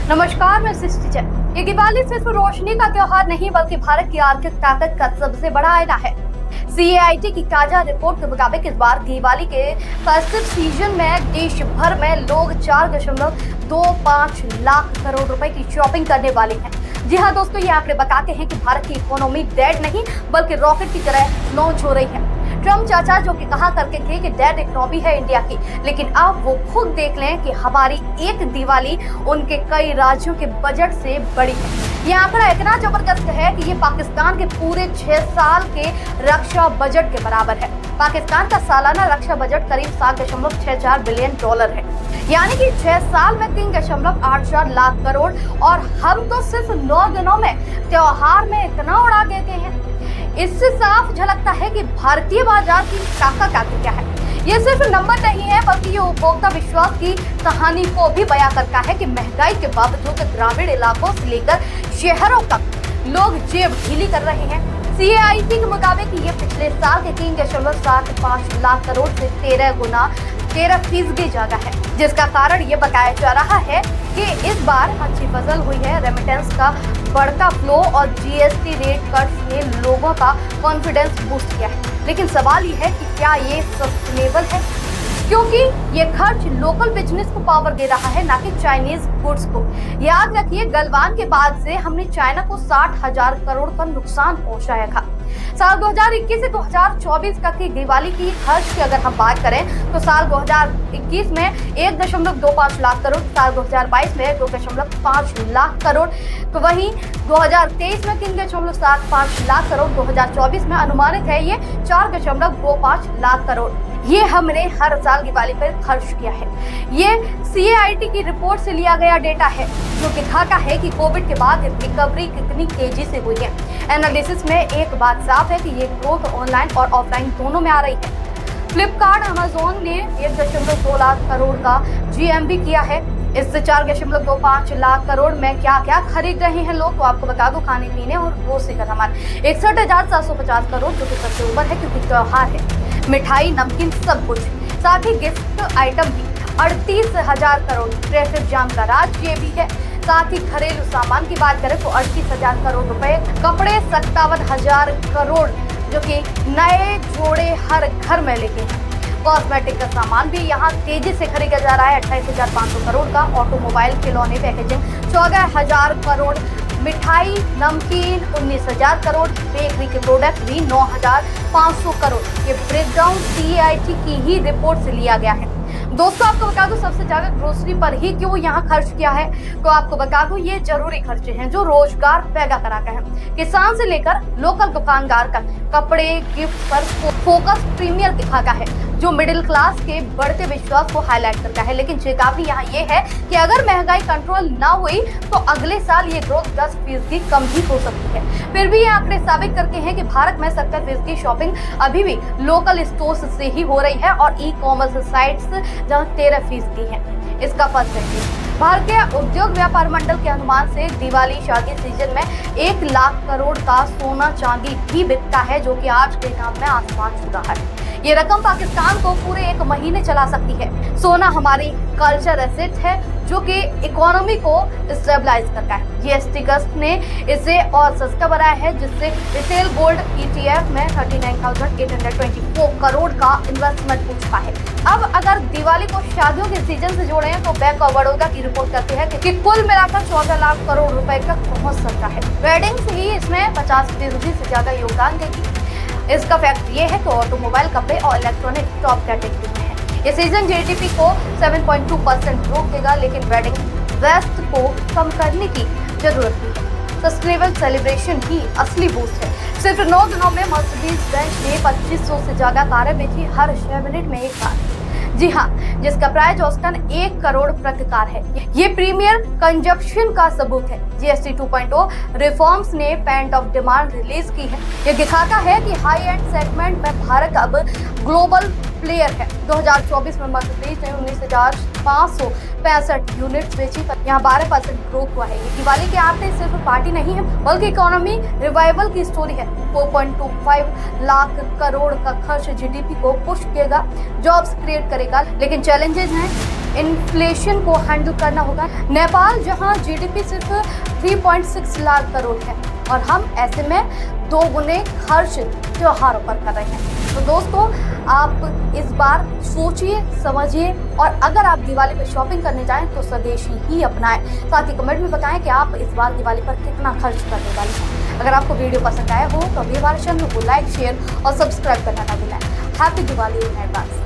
नमस्कार, मैं सृष्टि जैन। ये दिवाली सिर्फ रोशनी का त्योहार नहीं बल्कि भारत की आर्थिक ताकत का सबसे बड़ा आईना है। CAIT की ताजा रिपोर्ट के मुताबिक इस बार दिवाली के फेस्टिव सीजन में देश भर में लोग 4.25 लाख करोड़ रुपए की शॉपिंग करने वाले हैं। जी हाँ दोस्तों, ये आंकड़े बताते हैं कि भारत की इकोनॉमी डेड नहीं बल्कि रॉकेट की तरह लॉन्च हो रही है। ट्रम्प चाचा जो कि कहा करके थे कि डेड इकोनॉमी है इंडिया की, लेकिन अब वो खुद देख लें कि हमारी एक दिवाली उनके कई राज्यों के बजट से बड़ी है। ये आंकड़ा इतना जबरदस्त है कि ये पाकिस्तान के पूरे 6 साल के रक्षा बजट के बराबर है। पाकिस्तान का सालाना रक्षा बजट करीब $7.64 बिलियन है, यानी कि 6 साल में 3.84 लाख करोड़। और हम तो सिर्फ 9 दिनों में त्योहार में इतना उड़ा देते हैं। इससे साफ झलकता है कि भारतीय बाजार की ताकत आखिर क्या है। ये सिर्फ नंबर नहीं है बल्कि ये उपभोक्ता विश्वास की कहानी को भी बयां करता है कि महंगाई के बावजूद ग्रामीण इलाकों से लेकर शहरों तक लोग जेब ढीली कर रहे हैं। CAIT के मुताबिक ये पिछले साल के 3.75 लाख करोड़ से 13% ज्यादा है, जिसका कारण ये बताया जा रहा है कि इस बार अच्छी फसल हुई है। रेमिटेंस का बढ़ता फ्लो और GST रेट कट्स ने लोगों का कॉन्फिडेंस बूस्ट किया है। लेकिन सवाल ये है कि क्या ये सस्टेनेबल है, क्योंकि ये खर्च लोकल बिजनेस को पावर दे रहा है, ना कि चाइनीज गुड्स को। याद रखिए, गलवान के बाद से हमने चाइना को 60,000 करोड़ का नुकसान पहुंचाया था। साल 2021 से 2024 तक की दिवाली की खर्च की अगर हम बात करें तो साल 2021 में 1.25 लाख करोड़, साल 2022 में 2.5 लाख करोड़, तो वहीं 2023 में 3.75 लाख करोड़, 2024 में अनुमानित है ये 4.25 लाख करोड़। ये हमने हर साल दिवाली पर खर्च किया है। ये CAIT की रिपोर्ट से लिया गया डेटा है जो दिखाता है कि कोविड के बाद रिकवरी कितनी तेजी से हुई है। एनालिसिस में एक बात साफ है कि ये ग्रोथ ऑनलाइन और ऑफलाइन दोनों में आ रही है। फ्लिपकार्ट, अमेजोन ने 1.2 लाख करोड़ का GMV किया है। इससे 4.25 लाख करोड़ में क्या क्या खरीद रहे हैं लोग, तो आपको बता दो, खाने पीने और ग्रोसरी का सामान 61,750 करोड़, जो कि सबसे ऊपर है क्योंकि त्योहार है। मिठाई, नमकीन, सब कुछ, साथ ही गिफ्ट आइटम भी 38,000 करोड़। ट्रैफिक जाम का राज ये भी है। साथ ही घरेलू सामान की बात करें तो 38,000 करोड़ रुपए। कपड़े 57,000 करोड़, जो कि नए जोड़े हर घर में लेके हैं। कॉस्मेटिक का सामान भी यहाँ तेजी से खरीदा जा रहा है, 28,500 करोड़ का। ऑटोमोबाइल, खिलौने, पैकेजिंग 14,000 करोड़। मिठाई, नमकीन 19,000 करोड़। बेकरी के प्रोडक्ट भी 9,500 करोड़। ये ब्रेकडाउन CAIT की ही रिपोर्ट से लिया गया है। दोस्तों, आपको बता दूं सबसे ज्यादा ग्रोसरी पर ही क्यों यहाँ खर्च किया है, तो आपको बता दूं ये जरूरी खर्चे हैं जो रोजगार पैदा कराते हैं। किसान से लेकर लोकल दुकानदार तक कपड़े, गिफ्ट पर फोकस प्रीमियर दिखाता है, जो मिडिल क्लास के बढ़ते विश्वास को हाईलाइट करता है। लेकिन चेतावनी यहाँ ये है कि अगर महंगाई कंट्रोल ना हुई तो अगले साल ये ग्रोथ 10% कम भी हो सकती है। फिर भी ये आंकड़े साबित करते हैं कि भारत में 70% शॉपिंग अभी भी लोकल स्टोर्स से ही हो रही है और ई-कॉमर्स साइट्स जहाँ 13% है। इसका पर्सपेक्टिव भारतीय उद्योग व्यापार मंडल के अनुमान से दिवाली शादी सीजन में 1 लाख करोड़ का सोना चांदी भी बिकता है, जो कि आज के दाम में आसमान छू रहा है। ये रकम पाकिस्तान को पूरे 1 महीने चला सकती है। सोना हमारी कल्चर एसेट है जो कि इकोनॉमी को स्टेबलाइज करता है। GST कस्ट ने इसे और सस्ता बनाया है, जिससे रिटेल गोल्ड ETF में 39,824 करोड़ का इन्वेस्टमेंट हो चुका है। अब अगर दिवाली को शादियों के सीजन से जोड़ें तो बैंक ऑफ बड़ौदा की रिपोर्ट करती है कि कुल मिलाकर 14 लाख करोड़ रुपए तक पहुंच सकता है। वेडिंग्स ही इसमें 50% से ज्यादा योगदान देगी। इसका फैक्ट ये है कि ऑटोमोबाइल, कपड़े और इलेक्ट्रॉनिक टॉप कैटेगरी में है। ये सीजन GDP को 7.2% ग्रोथ देगा, लेकिन वेडिंग वेस्ट को कम करने की जरूरत नहीं है। सस्टेनेबल सेलिब्रेशन ही असली बूस्ट है। सिर्फ 9 दिनों में मर्सिडीज बेंज ने 2500 से ज्यादा कारें बेची, हर 6 मिनट में एक कार। जी हाँ, जिसका प्राइस औसतन 1 करोड़ प्रति कार है। ये प्रीमियर कंजप्शन का सबूत है। GST 2.0 रिफॉर्म्स ने पेंट ऑफ डिमांड रिलीज की है। ये दिखाता है कि हाई एंड सेगमेंट में भारत अब ग्लोबल प्लेयर है। 2024 में मर्सिडीज ने 19,565 यूनिट्स बेची, यहाँ 12% ग्रोथ हुआ है। ये दिवाली के आते सिर्फ पार्टी नहीं है बल्कि इकोनॉमी रिवाइवल की स्टोरी है। 4.25 लाख करोड़ का खर्च GDP को पुश किएगा, जॉब्स क्रिएट करेगा, लेकिन चैलेंजेस हैं इन्फ्लेशन को हैंडल करना होगा। नेपाल जहां जीडीपी सिर्फ 3.6 लाख करोड़ है और हम ऐसे में 2 गुने खर्च त्योहारों पर कर रहे हैं। तो दोस्तों, आप इस बार सोचिए, समझिए और अगर आप दिवाली पर शॉपिंग करने जाएं तो स्वदेशी ही अपनाएं। साथ ही कमेंट में बताएं कि आप इस बार दिवाली पर कितना खर्च करने वाले हैं। अगर आपको वीडियो पसंद आया हो तो अभी हमारे चैनल को लाइक, शेयर और सब्सक्राइब करना ना भूलें। Happy Diwali in advance.